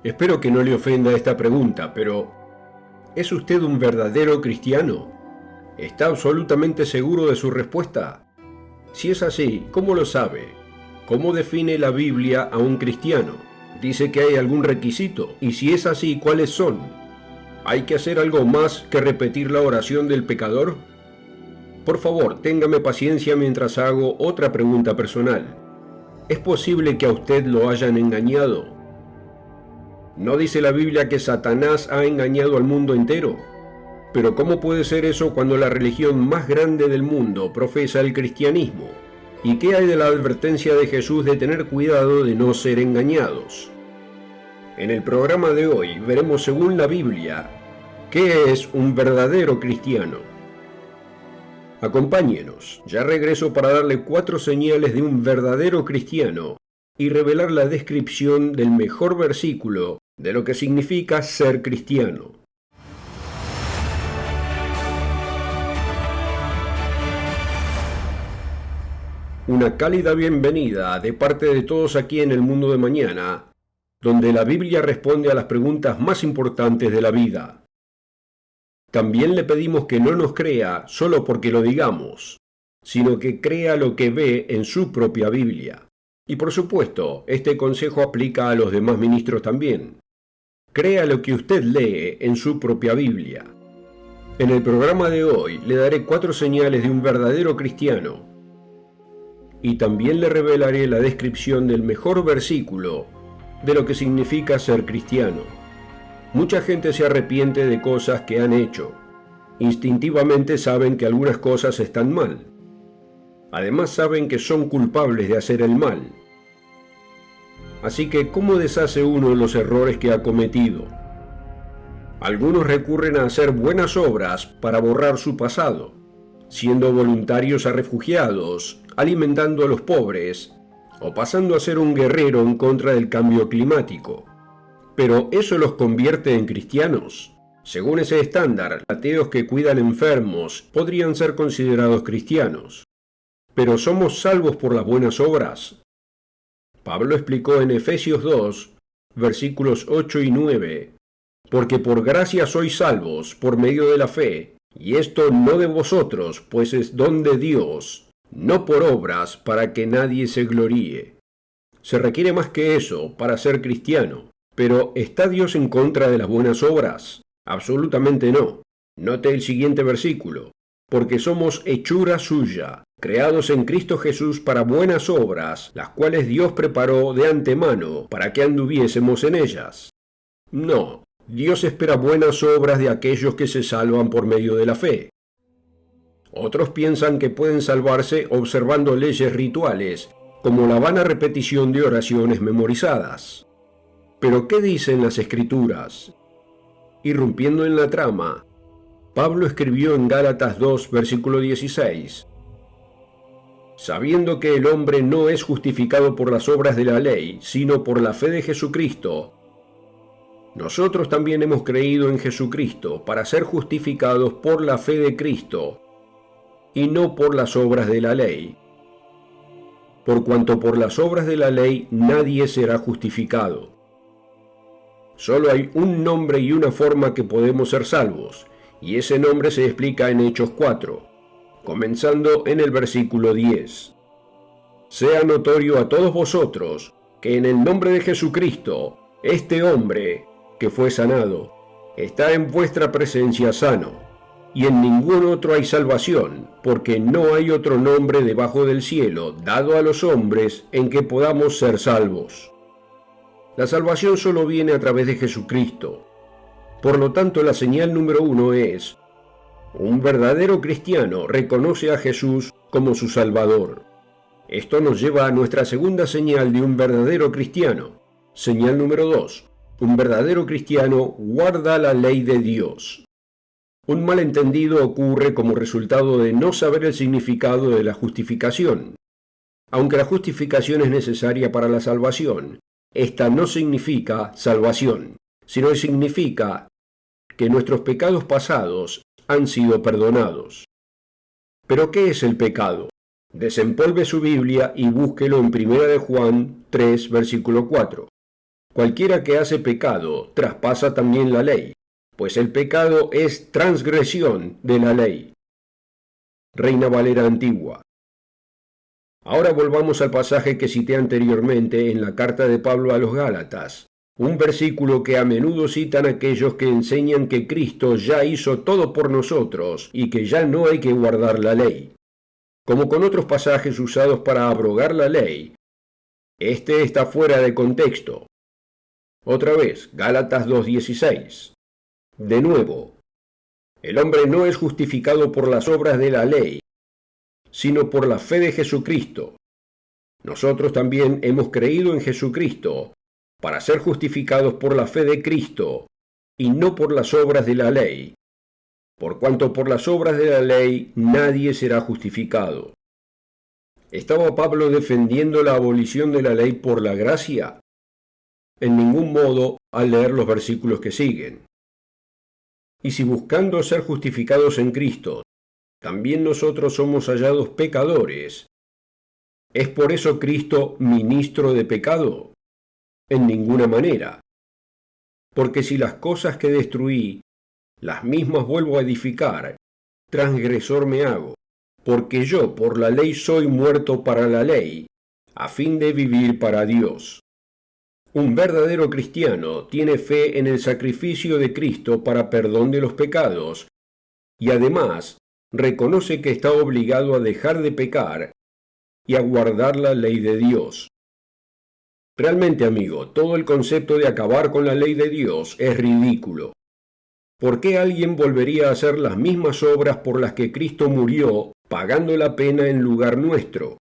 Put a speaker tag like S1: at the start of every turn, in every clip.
S1: Espero que no le ofenda esta pregunta, pero ¿es usted un verdadero cristiano? ¿Está absolutamente seguro de su respuesta? Si es así, ¿cómo lo sabe? ¿Cómo define la Biblia a un cristiano? ¿Dice que hay algún requisito? Y si es así, ¿cuáles son? ¿Hay que hacer algo más que repetir la oración del pecador? Por favor, téngame paciencia mientras hago otra pregunta personal. ¿Es posible que a usted lo hayan engañado? ¿No dice la Biblia que Satanás ha engañado al mundo entero? Pero ¿cómo puede ser eso cuando la religión más grande del mundo profesa el cristianismo? ¿Y qué hay de la advertencia de Jesús de tener cuidado de no ser engañados? En el programa de hoy veremos según la Biblia qué es un verdadero cristiano. Acompáñenos, ya regreso para darle 4 señales de un verdadero cristiano y revelar la descripción del mejor versículo de lo que significa ser cristiano. Una cálida bienvenida de parte de todos aquí en el Mundo de Mañana, donde la Biblia responde a las preguntas más importantes de la vida. También le pedimos que no nos crea solo porque lo digamos, sino que crea lo que ve en su propia Biblia. Y por supuesto, este consejo aplica a los demás ministros también. Crea lo que usted lee en su propia Biblia. En el programa de hoy le daré 4 señales de un verdadero cristiano. Y también le revelaré la descripción del mejor versículo de lo que significa ser cristiano. Mucha gente se arrepiente de cosas que han hecho. Instintivamente saben que algunas cosas están mal. Además saben que son culpables de hacer el mal. Así que, ¿cómo deshace uno los errores que ha cometido? Algunos recurren a hacer buenas obras para borrar su pasado, siendo voluntarios a refugiados, alimentando a los pobres, o pasando a ser un guerrero en contra del cambio climático. Pero ¿eso los convierte en cristianos? Según ese estándar, ateos que cuidan enfermos podrían ser considerados cristianos. ¿Pero somos salvos por las buenas obras? Pablo explicó en Efesios 2, versículos 8 y 9, porque por gracia sois salvos por medio de la fe, y esto no de vosotros, pues es don de Dios, no por obras para que nadie se gloríe. Se requiere más que eso para ser cristiano. Pero ¿está Dios en contra de las buenas obras? Absolutamente no. Note el siguiente versículo. Porque somos hechura suya, creados en Cristo Jesús para buenas obras, las cuales Dios preparó de antemano para que anduviésemos en ellas. No, Dios espera buenas obras de aquellos que se salvan por medio de la fe. Otros piensan que pueden salvarse observando leyes rituales, como la vana repetición de oraciones memorizadas. Pero ¿qué dicen las Escrituras? Irrumpiendo en la trama, Pablo escribió en Gálatas 2, versículo 16, sabiendo que el hombre no es justificado por las obras de la ley, sino por la fe de Jesucristo. Nosotros también hemos creído en Jesucristo para ser justificados por la fe de Cristo, y no por las obras de la ley. Por cuanto por las obras de la ley nadie será justificado. Solo hay un nombre y una forma que podemos ser salvos, y ese nombre se explica en Hechos 4, comenzando en el versículo 10. Sea notorio a todos vosotros que en el nombre de Jesucristo, este hombre que fue sanado, está en vuestra presencia sano, y en ningún otro hay salvación, porque no hay otro nombre debajo del cielo dado a los hombres en que podamos ser salvos. La salvación solo viene a través de Jesucristo. Por lo tanto, la señal número 1 es: un verdadero cristiano reconoce a Jesús como su Salvador. Esto nos lleva a nuestra segunda señal de un verdadero cristiano. Señal número 2. Un verdadero cristiano guarda la ley de Dios. Un malentendido ocurre como resultado de no saber el significado de la justificación. Aunque la justificación es necesaria para la salvación, esta no significa salvación, sino significa que nuestros pecados pasados han sido perdonados. ¿Pero qué es el pecado? Desempolve su Biblia y búsquelo en 1 de Juan 3, versículo 4. Cualquiera que hace pecado traspasa también la ley, pues el pecado es transgresión de la ley. Reina Valera Antigua. Ahora volvamos al pasaje que cité anteriormente en la carta de Pablo a los Gálatas, un versículo que a menudo citan aquellos que enseñan que Cristo ya hizo todo por nosotros y que ya no hay que guardar la ley. Como con otros pasajes usados para abrogar la ley, este está fuera de contexto. Otra vez, Gálatas 2:16. De nuevo, el hombre no es justificado por las obras de la ley, sino por la fe de Jesucristo. Nosotros también hemos creído en Jesucristo para ser justificados por la fe de Cristo y no por las obras de la ley, por cuanto por las obras de la ley nadie será justificado. ¿Estaba Pablo defendiendo la abolición de la ley por la gracia? En ningún modo al leer los versículos que siguen. Y si buscando ser justificados en Cristo, también nosotros somos hallados pecadores, ¿es por eso Cristo ministro de pecado? En ninguna manera. Porque si las cosas que destruí, las mismas vuelvo a edificar, transgresor me hago, porque yo por la ley soy muerto para la ley, a fin de vivir para Dios. Un verdadero cristiano tiene fe en el sacrificio de Cristo para perdón de los pecados, y además reconoce que está obligado a dejar de pecar y a guardar la ley de Dios. Realmente, amigo, todo el concepto de acabar con la ley de Dios es ridículo. ¿Por qué alguien volvería a hacer las mismas obras por las que Cristo murió, pagando la pena en lugar nuestro?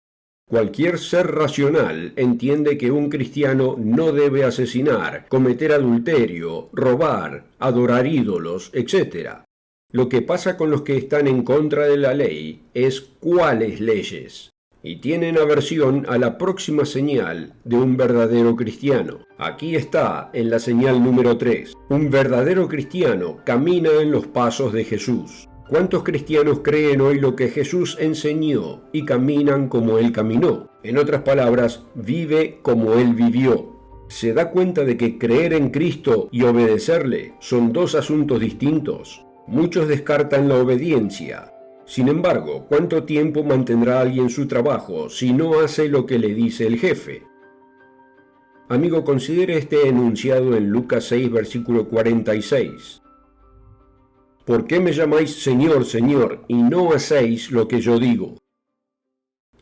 S1: Cualquier ser racional entiende que un cristiano no debe asesinar, cometer adulterio, robar, adorar ídolos, etc. Lo que pasa con los que están en contra de la ley es cuáles leyes, y tienen aversión a la próxima señal de un verdadero cristiano. Aquí está en la señal número 3. Un verdadero cristiano camina en los pasos de Jesús. ¿Cuántos cristianos creen hoy lo que Jesús enseñó y caminan como Él caminó? En otras palabras, vive como Él vivió. ¿Se da cuenta de que creer en Cristo y obedecerle son dos asuntos distintos? Muchos descartan la obediencia. Sin embargo, ¿cuánto tiempo mantendrá alguien su trabajo si no hace lo que le dice el jefe? Amigo, considere este enunciado en Lucas 6, versículo 46. ¿Por qué me llamáis Señor, Señor, y no hacéis lo que yo digo?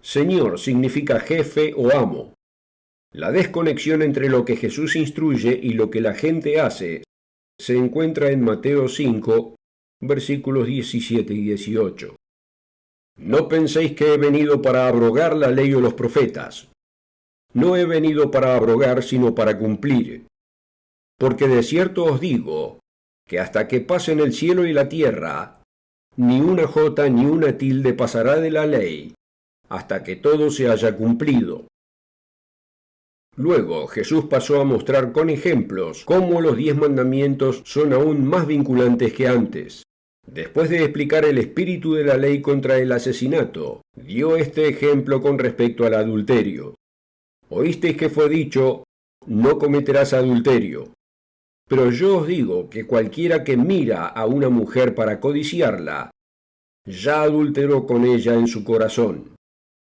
S1: Señor significa jefe o amo. La desconexión entre lo que Jesús instruye y lo que la gente hace se encuentra en Mateo 5, versículos 17 y 18. No penséis que he venido para abrogar la ley o los profetas. No he venido para abrogar, sino para cumplir. Porque de cierto os digo, que hasta que pasen el cielo y la tierra, ni una jota ni una tilde pasará de la ley, hasta que todo se haya cumplido. Luego Jesús pasó a mostrar con ejemplos cómo los 10 mandamientos son aún más vinculantes que antes. Después de explicar el espíritu de la ley contra el asesinato, dio este ejemplo con respecto al adulterio. Oísteis que fue dicho, no cometerás adulterio. Pero yo os digo que cualquiera que mira a una mujer para codiciarla, ya adulteró con ella en su corazón.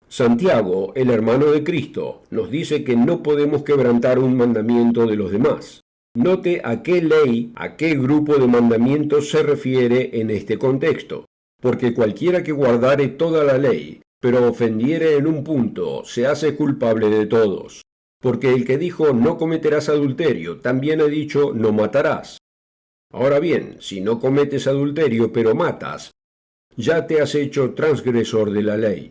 S1: Santiago, el hermano de Cristo, nos dice que no podemos quebrantar un mandamiento de los demás. Note a qué ley, a qué grupo de mandamientos se refiere en este contexto, porque cualquiera que guardare toda la ley, pero ofendiere en un punto, se hace culpable de todos. Porque el que dijo no cometerás adulterio, también ha dicho no matarás. Ahora bien, si no cometes adulterio pero matas, ya te has hecho transgresor de la ley.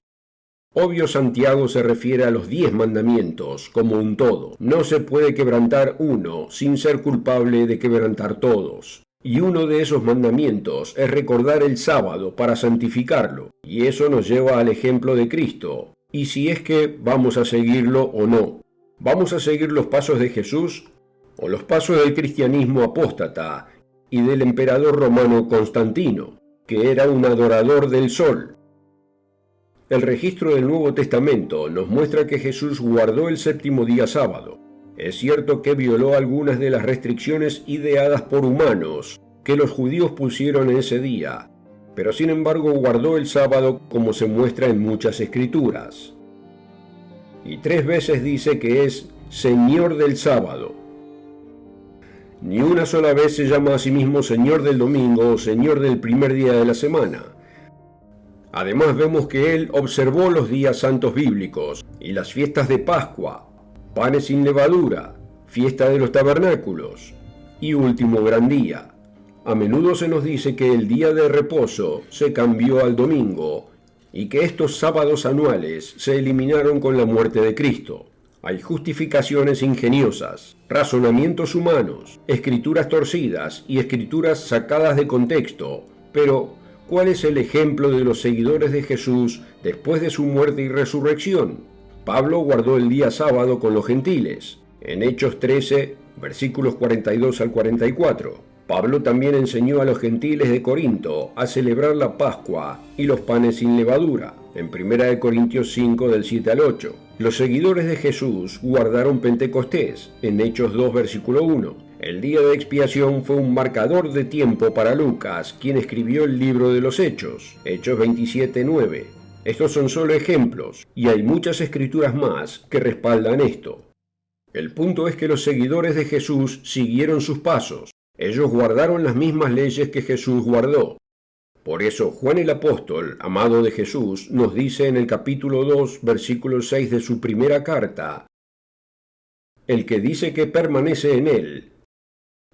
S1: Obvio, Santiago se refiere a los 10 mandamientos como un todo. No se puede quebrantar uno sin ser culpable de quebrantar todos. Y uno de esos mandamientos es recordar el sábado para santificarlo. Y eso nos lleva al ejemplo de Cristo. Y si es que vamos a seguirlo o no. ¿Vamos a seguir los pasos de Jesús o los pasos del cristianismo apóstata y del emperador romano Constantino, que era un adorador del sol? El registro del Nuevo Testamento nos muestra que Jesús guardó el séptimo día sábado. Es cierto que violó algunas de las restricciones ideadas por humanos que los judíos pusieron en ese día, pero sin embargo guardó el sábado como se muestra en muchas escrituras. Y 3 veces dice que es Señor del sábado. Ni una sola vez se llama a sí mismo Señor del domingo o Señor del primer día de la semana. Además vemos que él observó los días santos bíblicos y las fiestas de Pascua, panes sin levadura, fiesta de los tabernáculos y último gran día. A menudo se nos dice que el día de reposo se cambió al domingo y que estos sábados anuales se eliminaron con la muerte de Cristo. Hay justificaciones ingeniosas, razonamientos humanos, escrituras torcidas y escrituras sacadas de contexto, pero ¿cuál es el ejemplo de los seguidores de Jesús después de su muerte y resurrección? Pablo guardó el día sábado con los gentiles, en Hechos 13, versículos 42 al 44. Pablo también enseñó a los gentiles de Corinto a celebrar la Pascua y los panes sin levadura, en 1 Corintios 5, del 7 al 8. Los seguidores de Jesús guardaron Pentecostés, en Hechos 2, versículo 1. El día de expiación fue un marcador de tiempo para Lucas, quien escribió el libro de los Hechos, Hechos 27, 9. Estos son solo ejemplos, y hay muchas escrituras más que respaldan esto. El punto es que los seguidores de Jesús siguieron sus pasos. Ellos guardaron las mismas leyes que Jesús guardó. Por eso Juan el apóstol, amado de Jesús, nos dice en el capítulo 2, versículo 6 de su primera carta: el que dice que permanece en él,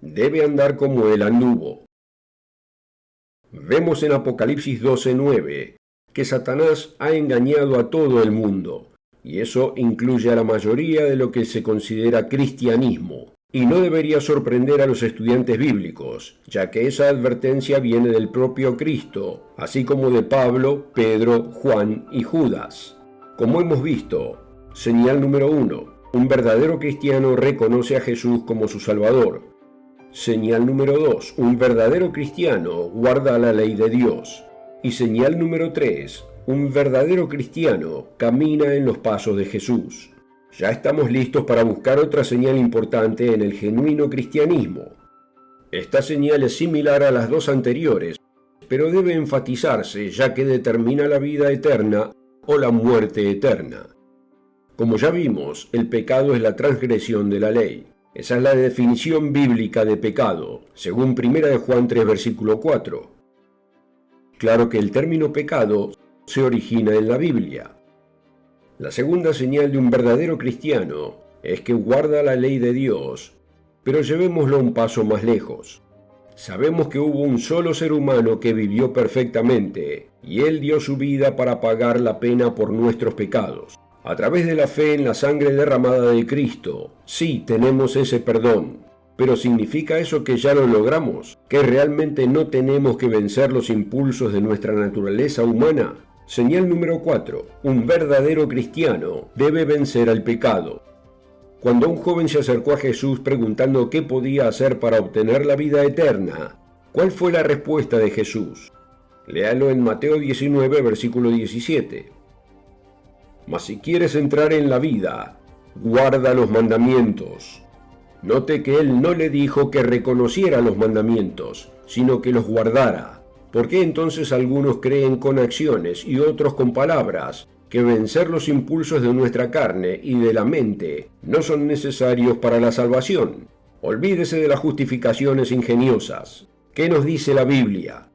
S1: debe andar como él anduvo. Vemos en Apocalipsis 12:9 que Satanás ha engañado a todo el mundo, y eso incluye a la mayoría de lo que se considera cristianismo. Y no debería sorprender a los estudiantes bíblicos, ya que esa advertencia viene del propio Cristo, así como de Pablo, Pedro, Juan y Judas. Como hemos visto, señal número 1, un verdadero cristiano reconoce a Jesús como su Salvador. Señal número 2, un verdadero cristiano guarda la ley de Dios. Y señal número 3, un verdadero cristiano camina en los pasos de Jesús. Ya estamos listos para buscar otra señal importante en el genuino cristianismo. Esta señal es similar a las dos anteriores, pero debe enfatizarse ya que determina la vida eterna o la muerte eterna. Como ya vimos, el pecado es la transgresión de la ley. Esa es la definición bíblica de pecado, según 1 de Juan 3, versículo 4. Claro que el término pecado se origina en la Biblia. La segunda señal de un verdadero cristiano es que guarda la ley de Dios, pero llevémoslo un paso más lejos. Sabemos que hubo un solo ser humano que vivió perfectamente, y él dio su vida para pagar la pena por nuestros pecados. A través de la fe en la sangre derramada de Cristo, sí tenemos ese perdón. Pero ¿significa eso que ya lo logramos? ¿Que realmente no tenemos que vencer los impulsos de nuestra naturaleza humana? Señal número 4. Un verdadero cristiano debe vencer al pecado. Cuando un joven se acercó a Jesús preguntando qué podía hacer para obtener la vida eterna, ¿cuál fue la respuesta de Jesús? Léalo en Mateo 19, versículo 17. Mas si quieres entrar en la vida, guarda los mandamientos. Note que él no le dijo que reconociera los mandamientos, sino que los guardara. ¿Por qué entonces algunos creen con acciones y otros con palabras que vencer los impulsos de nuestra carne y de la mente no son necesarios para la salvación? Olvídese de las justificaciones ingeniosas. ¿Qué nos dice la Biblia?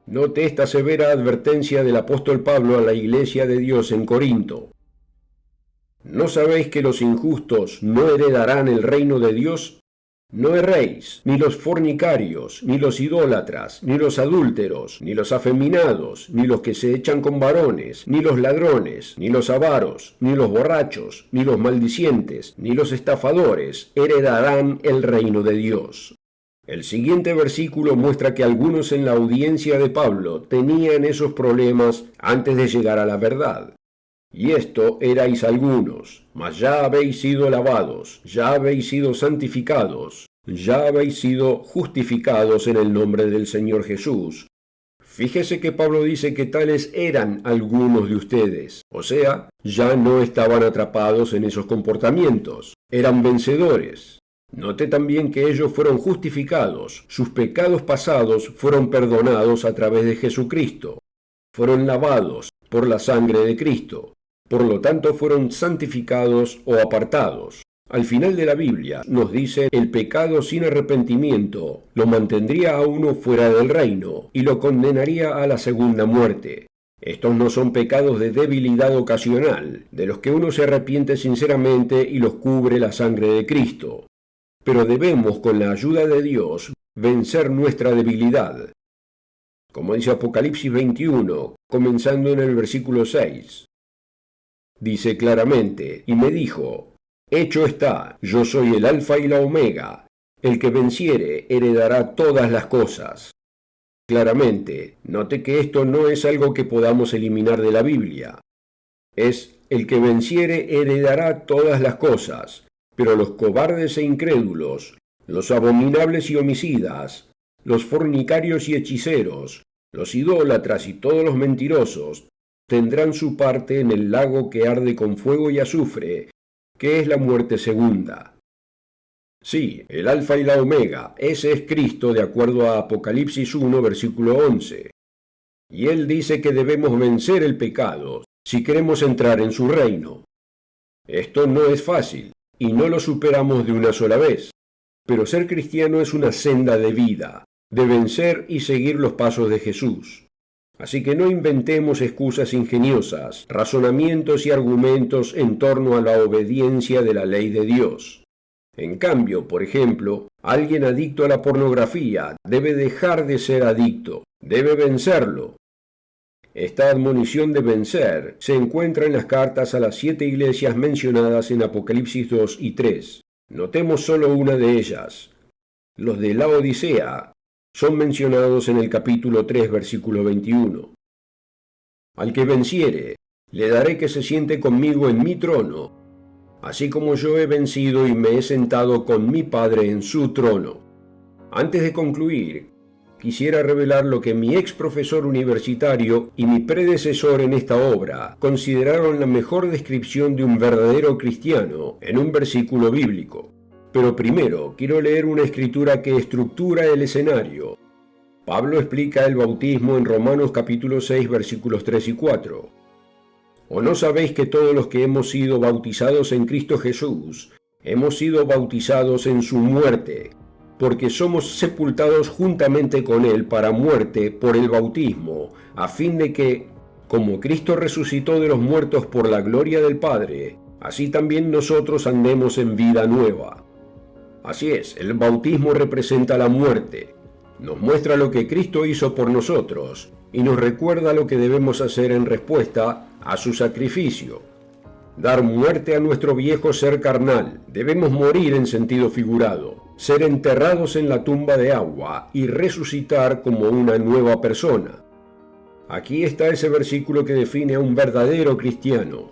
S1: Note esta severa advertencia del apóstol Pablo a la iglesia de Dios en Corinto. ¿No sabéis que los injustos no heredarán el reino de Dios? No erréis, ni los fornicarios, ni los idólatras, ni los adúlteros, ni los afeminados, ni los que se echan con varones, ni los ladrones, ni los avaros, ni los borrachos, ni los maldicientes, ni los estafadores heredarán el reino de Dios. El siguiente versículo muestra que algunos en la audiencia de Pablo tenían esos problemas antes de llegar a la verdad. Y esto erais algunos, mas ya habéis sido lavados, ya habéis sido santificados, ya habéis sido justificados en el nombre del Señor Jesús. Fíjese que Pablo dice que tales eran algunos de ustedes, o sea, ya no estaban atrapados en esos comportamientos, eran vencedores. Note también que ellos fueron justificados, sus pecados pasados fueron perdonados a través de Jesucristo, fueron lavados por la sangre de Cristo, por lo tanto fueron santificados o apartados. Al final de la Biblia nos dice el pecado sin arrepentimiento lo mantendría a uno fuera del reino y lo condenaría a la segunda muerte. Estos no son pecados de debilidad ocasional, de los que uno se arrepiente sinceramente y los cubre la sangre de Cristo. Pero debemos, con la ayuda de Dios, vencer nuestra debilidad. Como dice Apocalipsis 21, comenzando en el versículo 6. Dice claramente, y me dijo: hecho está, yo soy el Alfa y la Omega, el que venciere heredará todas las cosas. Claramente, note que esto no es algo que podamos eliminar de la Biblia. Es el que venciere heredará todas las cosas, pero los cobardes e incrédulos, los abominables y homicidas, los fornicarios y hechiceros, los idólatras y todos los mentirosos, tendrán su parte en el lago que arde con fuego y azufre, que es la muerte segunda. Sí, el Alfa y la Omega, ese es Cristo de acuerdo a Apocalipsis 1, versículo 11. Y Él dice que debemos vencer el pecado si queremos entrar en su reino. Esto no es fácil, y no lo superamos de una sola vez. Pero ser cristiano es una senda de vida, de vencer y seguir los pasos de Jesús. Así que no inventemos excusas ingeniosas, razonamientos y argumentos en torno a la obediencia de la ley de Dios. En cambio, por ejemplo, alguien adicto a la pornografía debe dejar de ser adicto, debe vencerlo. Esta admonición de vencer se encuentra en las cartas a las 7 iglesias mencionadas en Apocalipsis 2 y 3. Notemos solo una de ellas. Los de la Odisea son mencionados en el capítulo 3, versículo 21. Al que venciere, le daré que se siente conmigo en mi trono, así como yo he vencido y me he sentado con mi Padre en su trono. Antes de concluir, quisiera revelar lo que mi ex profesor universitario y mi predecesor en esta obra consideraron la mejor descripción de un verdadero cristiano en un versículo bíblico. Pero primero quiero leer una escritura que estructura el escenario. Pablo explica el bautismo en Romanos capítulo 6 versículos 3 y 4. ¿O no sabéis que todos los que hemos sido bautizados en Cristo Jesús, hemos sido bautizados en su muerte? Porque somos sepultados juntamente con Él para muerte por el bautismo, a fin de que, como Cristo resucitó de los muertos por la gloria del Padre, así también nosotros andemos en vida nueva. Así es, el bautismo representa la muerte, nos muestra lo que Cristo hizo por nosotros y nos recuerda lo que debemos hacer en respuesta a su sacrificio. Dar muerte a nuestro viejo ser carnal, debemos morir en sentido figurado, ser enterrados en la tumba de agua y resucitar como una nueva persona. Aquí está ese versículo que define a un verdadero cristiano.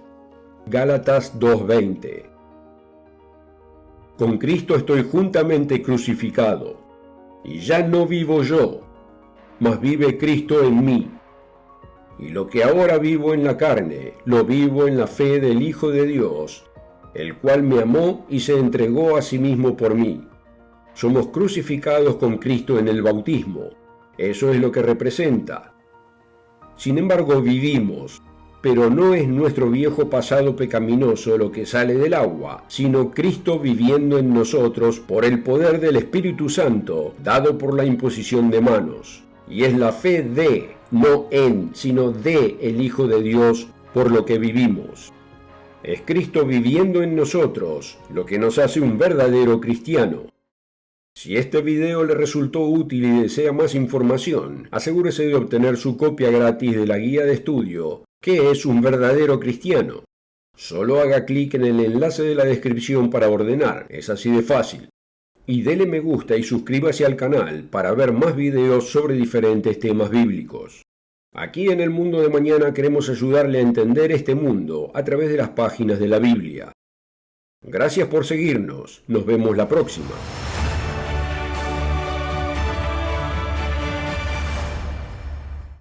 S1: Gálatas 2:20. Con Cristo estoy juntamente crucificado, y ya no vivo yo, mas vive Cristo en mí. Y lo que ahora vivo en la carne, lo vivo en la fe del Hijo de Dios, el cual me amó y se entregó a sí mismo por mí. Somos crucificados con Cristo en el bautismo. Eso es lo que representa. Sin embargo, vivimos, pero no es nuestro viejo pasado pecaminoso lo que sale del agua, sino Cristo viviendo en nosotros por el poder del Espíritu Santo, dado por la imposición de manos. Y es la fe de, no en, sino de el Hijo de Dios por lo que vivimos. Es Cristo viviendo en nosotros lo que nos hace un verdadero cristiano. Si este video le resultó útil y desea más información, asegúrese de obtener su copia gratis de la guía de estudio ¿Qué es un verdadero cristiano? Solo haga clic en el enlace de la descripción para ordenar, es así de fácil. Y dele me gusta y suscríbase al canal para ver más videos sobre diferentes temas bíblicos. Aquí en el Mundo de Mañana queremos ayudarle a entender este mundo a través de las páginas de la Biblia. Gracias por seguirnos, nos vemos la próxima.